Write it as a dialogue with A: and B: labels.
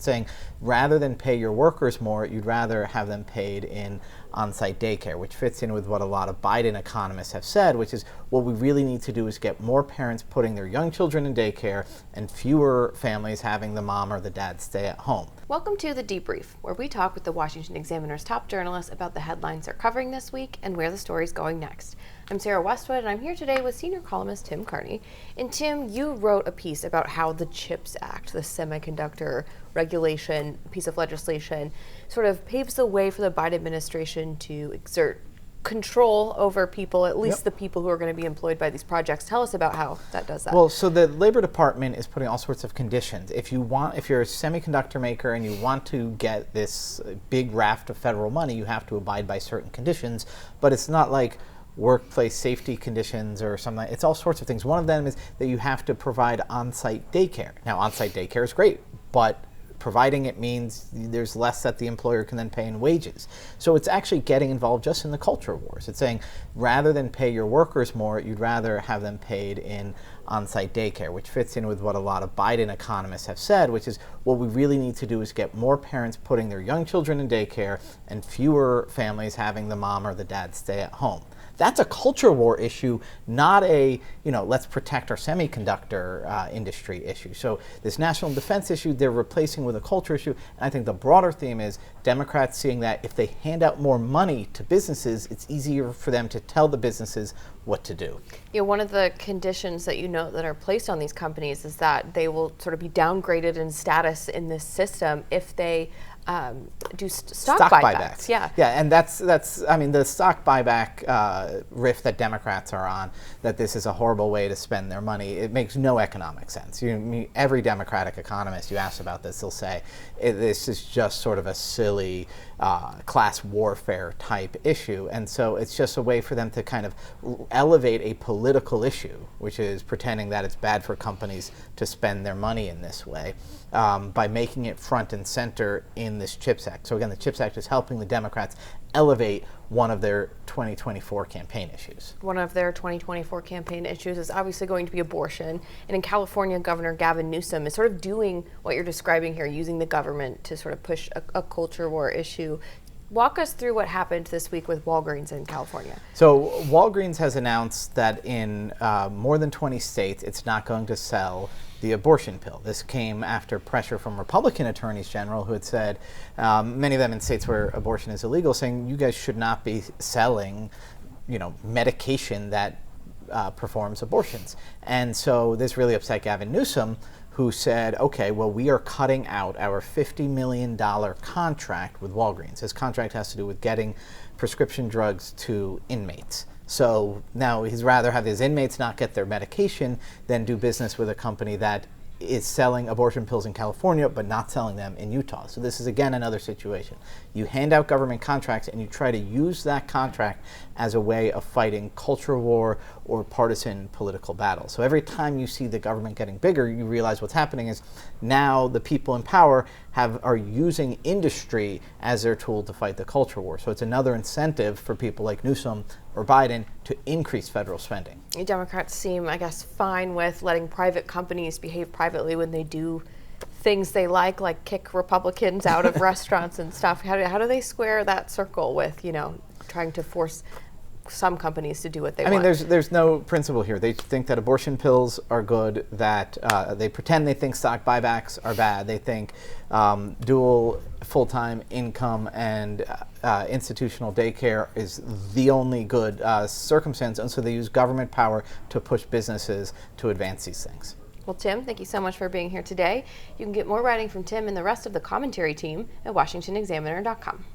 A: It's saying rather than pay your workers more, you'd rather have them paid in on-site daycare, which fits in with what a lot of Biden economists have said, which is what we really need to do is get more parents putting their young children in daycare and fewer families having the mom or the dad stay at home.
B: Welcome to The Debrief, where we talk with the Washington Examiner's top journalists about the headlines they're covering this week and where the story's going next. I'm Sarah Westwood, and I'm here today with senior columnist Tim Carney. And Tim, you wrote a piece about how the CHIPS Act, the semiconductor regulation piece of legislation, sort of paves the way for the Biden administration to exert control over people, at least the people who are going to be employed by these projects. Tell us about how that does that.
A: Well, so the Labor Department is putting all sorts of conditions. If you're a semiconductor maker and you want to get this big raft of federal money, you have to abide by certain conditions, but it's not like workplace safety conditions or something. It's all sorts of things. One of them is that you have to provide on-site daycare. Now, on-site daycare is great, but providing it means there's less that the employer can then pay in wages. So it's actually getting involved just in the culture wars. It's saying rather than pay your workers more, you'd rather have them paid in on-site daycare, which fits in with what a lot of Biden economists have said, which is what we really need to do is get more parents putting their young children in daycare and fewer families having the mom or the dad stay at home. That's a culture war issue, not a, let's protect our semiconductor industry issue. So this national defense issue, they're replacing with a culture issue. And I think the broader theme is Democrats seeing that if they hand out more money to businesses, it's easier for them to tell the businesses what to do.
B: One of the conditions that you note that are placed on these companies is that they will sort of be downgraded in status in this system if they do stock buybacks.
A: Yeah, and that's the stock buyback riff that Democrats are on, that this is a horrible way to spend their money. It makes no economic sense. Every Democratic economist you ask about this, they'll say this is just sort of a silly class warfare type issue. And so it's just a way for them to kind of elevate a political issue, which is pretending that it's bad for companies to spend their money in this way, by making it front and center in this CHIPS Act. So again, the CHIPS Act is helping the Democrats elevate one of their 2024 campaign issues. One of their 2024
B: campaign issues is obviously going to be abortion. And in California, Governor Gavin Newsom is sort of doing what you're describing here, using the government to sort of push a culture war issue. Walk us through what happened this week with Walgreens in California.
A: So Walgreens has announced that in more than 20 states, it's not going to sell the abortion pill. This came after pressure from Republican attorneys general who had said, many of them in states where abortion is illegal, saying you guys should not be selling, medication that performs abortions. And so this really upset Gavin Newsom, who said, okay, well, we are cutting out our $50 million contract with Walgreens. This contract has to do with getting prescription drugs to inmates. So now he'd rather have his inmates not get their medication than do business with a company that is selling abortion pills in California but not selling them in Utah. So this is, again, another situation. You hand out government contracts and you try to use that contract as a way of fighting culture war or partisan political battle. So every time you see the government getting bigger, you realize what's happening is now the people in power are using industry as their tool to fight the culture war. So it's another incentive for people like Newsom or Biden to increase federal spending.
B: Democrats seem, I guess, fine with letting private companies behave privately when they do things they like kick Republicans out of restaurants and stuff. How do they square that circle with, trying to force some companies to do what they want?
A: I mean, there's no principle here. They think that abortion pills are good, that they pretend they think stock buybacks are bad. They think dual full-time income and institutional daycare is the only good circumstance, and so they use government power to push businesses to advance these things.
B: Well, Tim, thank you so much for being here today. You can get more writing from Tim and the rest of the commentary team at washingtonexaminer.com.